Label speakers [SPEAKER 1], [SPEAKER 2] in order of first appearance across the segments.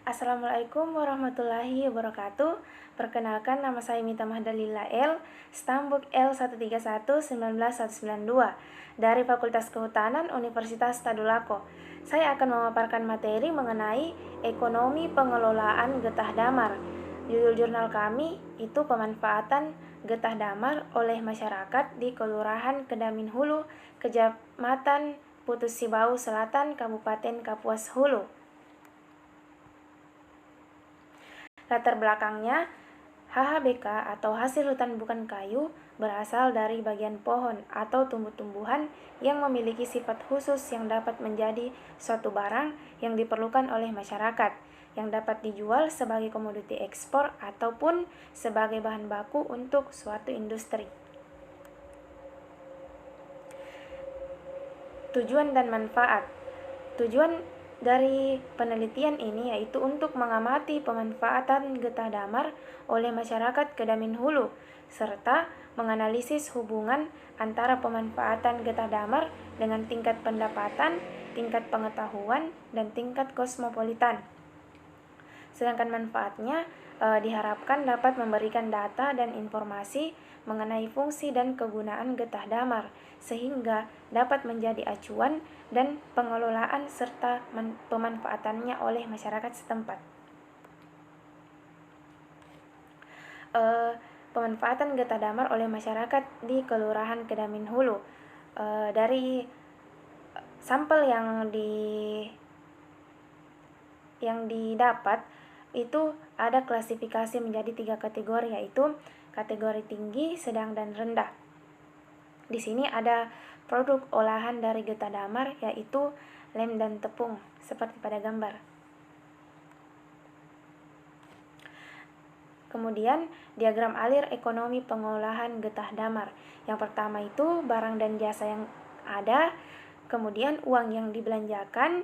[SPEAKER 1] Assalamualaikum warahmatullahi wabarakatuh. Perkenalkan, nama saya Mita Mahdalila L, Stambuk L131199192 dari Fakultas Kehutanan Universitas Tadulako. Saya akan memaparkan materi mengenai ekonomi pengelolaan getah damar. Judul jurnal kami itu pemanfaatan getah damar oleh masyarakat di Kelurahan Kedamin Hulu, Kecamatan Putus Sibau Selatan, Kabupaten Kapuas Hulu. Latar belakangnya, HHBK atau hasil hutan bukan kayu berasal dari bagian pohon atau tumbuh-tumbuhan yang memiliki sifat khusus yang dapat menjadi suatu barang yang diperlukan oleh masyarakat, yang dapat dijual sebagai komoditi ekspor ataupun sebagai bahan baku untuk suatu industri. Tujuan dan manfaat. Tujuan dari penelitian ini yaitu untuk mengamati pemanfaatan getah damar oleh masyarakat Kedamin Hulu, serta menganalisis hubungan antara pemanfaatan getah damar dengan tingkat pendapatan, tingkat pengetahuan, dan tingkat kosmopolitan. Sedangkan manfaatnya diharapkan dapat memberikan data dan informasi mengenai fungsi dan kegunaan getah damar, sehingga dapat menjadi acuan dan pengelolaan serta pemanfaatannya oleh masyarakat setempat. Pemanfaatan getah damar oleh masyarakat di Kelurahan Kedamin Hulu. Dari sampel yang didapat itu ada klasifikasi menjadi 3 kategori, yaitu kategori tinggi, sedang, dan rendah. Di sini ada produk olahan dari getah damar, yaitu lem dan tepung, seperti pada gambar. Kemudian, diagram alir ekonomi pengolahan getah damar. Yang pertama itu barang dan jasa yang ada, kemudian uang yang dibelanjakan,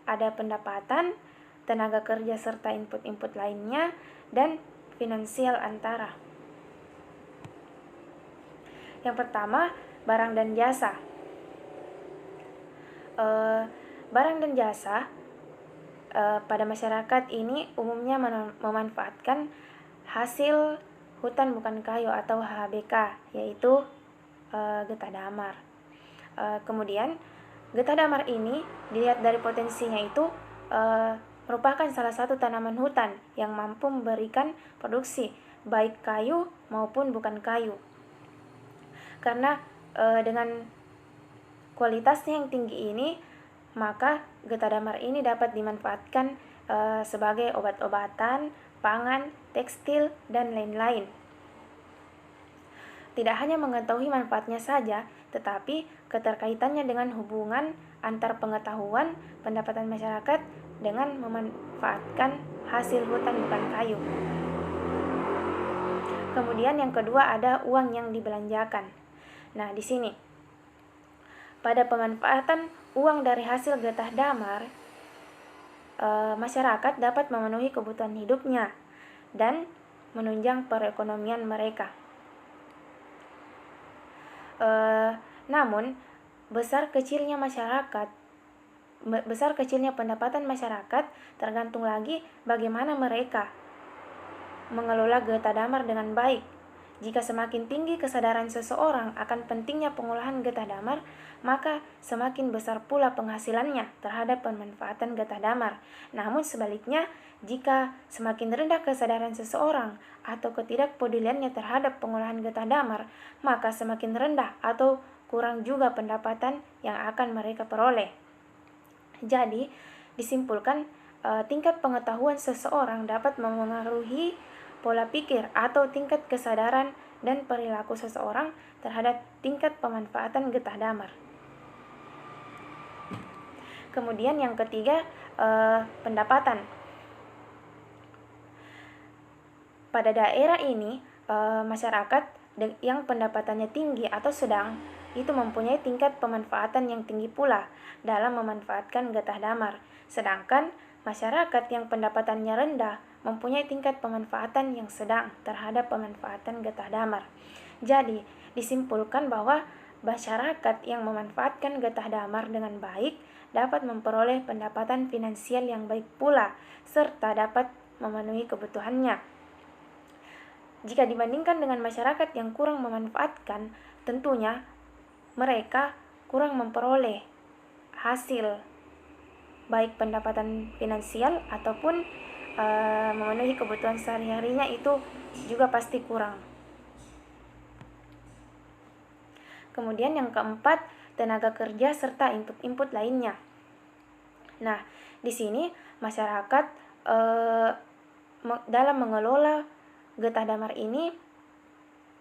[SPEAKER 1] ada pendapatan, tenaga kerja serta input-input lainnya, dan finansial antara. Yang pertama, barang dan jasa. Barang dan jasa pada masyarakat ini umumnya memanfaatkan hasil hutan bukan kayu atau HHBK, yaitu getah damar. Kemudian getah damar ini dilihat dari potensinya itu merupakan salah satu tanaman hutan yang mampu memberikan produksi baik kayu maupun bukan kayu. Karena dengan kualitasnya yang tinggi ini, maka getah damar ini dapat dimanfaatkan sebagai obat-obatan, pangan, tekstil, dan lain-lain. Tidak hanya mengetahui manfaatnya saja, tetapi keterkaitannya dengan hubungan antar pengetahuan pendapatan masyarakat dengan memanfaatkan hasil hutan bukan kayu. Kemudian yang kedua ada uang yang dibelanjakan. Nah, di sini pada pemanfaatan uang dari hasil getah damar, masyarakat dapat memenuhi kebutuhan hidupnya dan menunjang perekonomian mereka. Namun, besar kecilnya pendapatan masyarakat tergantung lagi bagaimana mereka mengelola getah damar dengan baik. Jika semakin tinggi kesadaran seseorang akan pentingnya pengolahan getah damar, maka semakin besar pula penghasilannya terhadap pemanfaatan getah damar. Namun sebaliknya, jika semakin rendah kesadaran seseorang atau ketidakpeduliannya terhadap pengolahan getah damar, maka semakin rendah atau kurang juga pendapatan yang akan mereka peroleh. Jadi, disimpulkan tingkat pengetahuan seseorang dapat memengaruhi pola pikir atau tingkat kesadaran dan perilaku seseorang terhadap tingkat pemanfaatan getah damar. Kemudian yang ketiga, pendapatan. Pada daerah ini, masyarakat yang pendapatannya tinggi atau sedang itu mempunyai tingkat pemanfaatan yang tinggi pula dalam memanfaatkan getah damar. Sedangkan masyarakat yang pendapatannya rendah mempunyai tingkat pemanfaatan yang sedang terhadap pemanfaatan getah damar. Jadi, disimpulkan bahwa masyarakat yang memanfaatkan getah damar dengan baik dapat memperoleh pendapatan finansial yang baik pula, serta dapat memenuhi kebutuhannya. Jika dibandingkan dengan masyarakat yang kurang memanfaatkan, tentunya mereka kurang memperoleh hasil baik pendapatan finansial ataupun memenuhi kebutuhan sehari-harinya, itu juga pasti kurang. Kemudian yang keempat, tenaga kerja serta input lainnya. Nah, di sini masyarakat dalam mengelola getah damar ini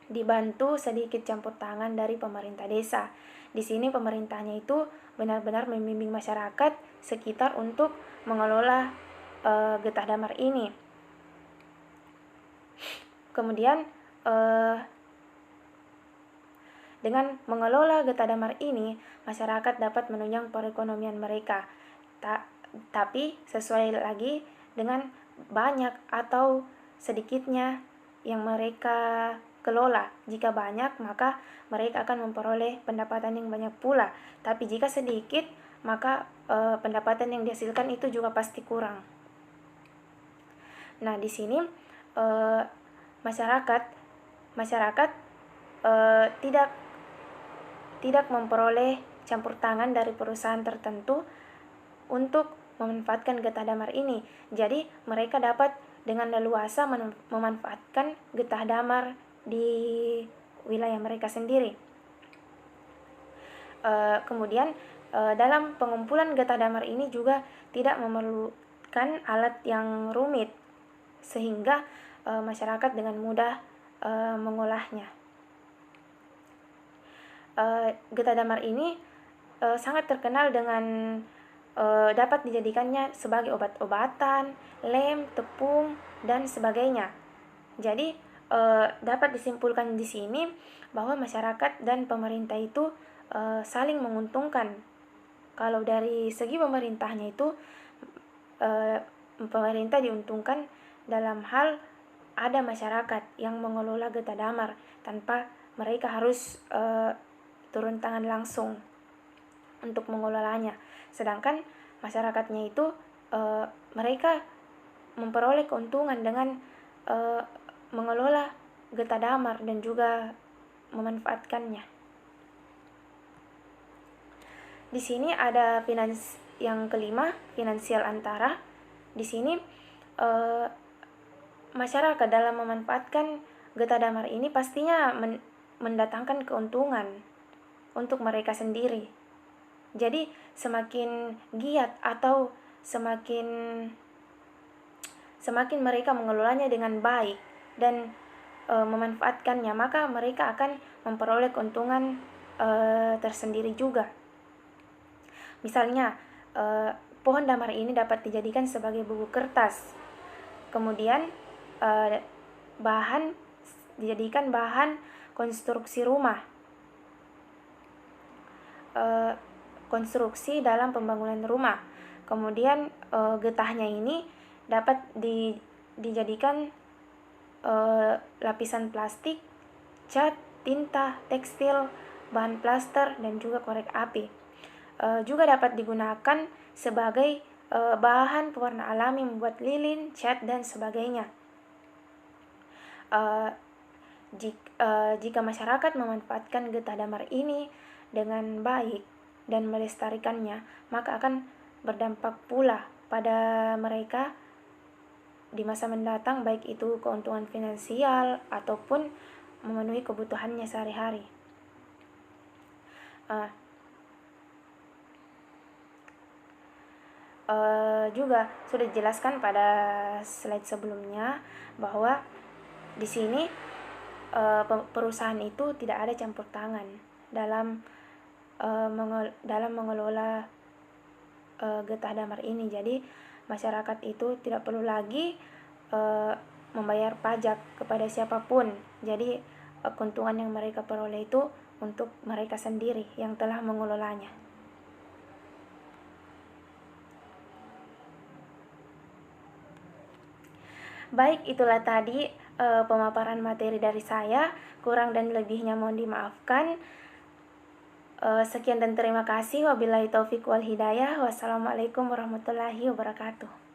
[SPEAKER 1] dibantu sedikit campur tangan dari pemerintah desa. Di sini pemerintahnya itu benar-benar membimbing masyarakat sekitar untuk mengelola getah damar ini. Kemudian dengan mengelola getah damar ini, masyarakat dapat menunjang perekonomian mereka. Tapi sesuai lagi dengan banyak atau sedikitnya yang mereka kelola. Jika banyak, maka mereka akan memperoleh pendapatan yang banyak pula. Tapi jika sedikit, maka pendapatan yang dihasilkan itu juga pasti kurang. Nah, di sini masyarakat tidak memperoleh campur tangan dari perusahaan tertentu untuk memanfaatkan getah damar ini. Jadi mereka dapat dengan leluasa memanfaatkan getah damar di wilayah mereka sendiri. Kemudian dalam pengumpulan getah damar ini juga tidak memerlukan alat yang rumit, sehingga masyarakat dengan mudah mengolahnya. Getah damar ini sangat terkenal dengan dapat dijadikannya sebagai obat-obatan, lem, tepung, dan sebagainya. Jadi dapat disimpulkan di sini bahwa masyarakat dan pemerintah itu saling menguntungkan. Kalau dari segi pemerintahnya itu pemerintah diuntungkan dalam hal ada masyarakat yang mengelola getah damar tanpa mereka harus turun tangan langsung untuk mengelolanya. Sedangkan masyarakatnya itu mereka memperoleh keuntungan dengan mengelola getah damar dan juga memanfaatkannya. Di sini ada yang kelima, finansial antara. Di sini masyarakat dalam memanfaatkan getah damar ini pastinya mendatangkan keuntungan untuk mereka sendiri. Jadi semakin giat atau semakin mereka mengelolanya dengan baik dan memanfaatkannya, maka mereka akan memperoleh keuntungan tersendiri juga. Misalnya pohon damar ini dapat dijadikan sebagai buku kertas, kemudian dijadikan bahan konstruksi rumah, konstruksi dalam pembangunan rumah. Kemudian getahnya ini dapat dijadikan lapisan plastik, cat, tinta, tekstil, bahan plaster, dan juga korek api. Juga dapat digunakan sebagai bahan pewarna alami membuat lilin, cat, dan sebagainya. Jika masyarakat memanfaatkan getah damar ini dengan baik dan melestarikannya, maka akan berdampak pula pada mereka di masa mendatang, baik itu keuntungan finansial ataupun memenuhi kebutuhannya sehari-hari. Juga sudah dijelaskan pada slide sebelumnya bahwa di sini perusahaan itu tidak ada campur tangan dalam mengelola getah damar ini. Jadi masyarakat itu tidak perlu lagi membayar pajak kepada siapapun. Jadi keuntungan yang mereka peroleh itu untuk mereka sendiri yang telah mengelolanya. Baik, itulah tadi pemaparan materi dari saya. Kurang dan lebihnya mohon dimaafkan. Sekian dan terima kasih. Wabillahi taufik wal hidayah. Wassalamualaikum warahmatullahi wabarakatuh.